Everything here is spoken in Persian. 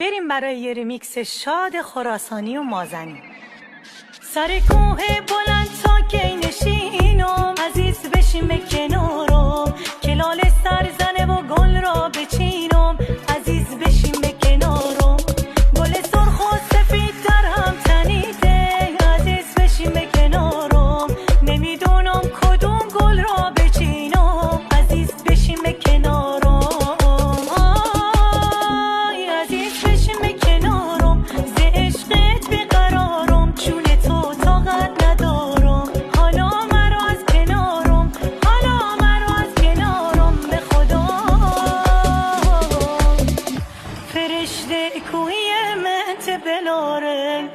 بریم برای یه ریمیکس شاد خراسانی و مازنی. سر کوه بلند تا کی نشینم، عزیز بشین به کنارم، که لاله سر زنه و گل را بچینم، عزیز بشین به کنارم. گل سرخ و سفید در هم تنیده، عزیز بشین به کنارم، نمیدونم کدوم گل را بچینم، عزیز بشین به کنارم. آی عزیز بشین به کنارم، ز عشقت بیقرارم، چون تو طاقت ندارم، حالا مرا از کنارم، حالا مرا از کنارم. به خدا فرشته کوی منت بلاره،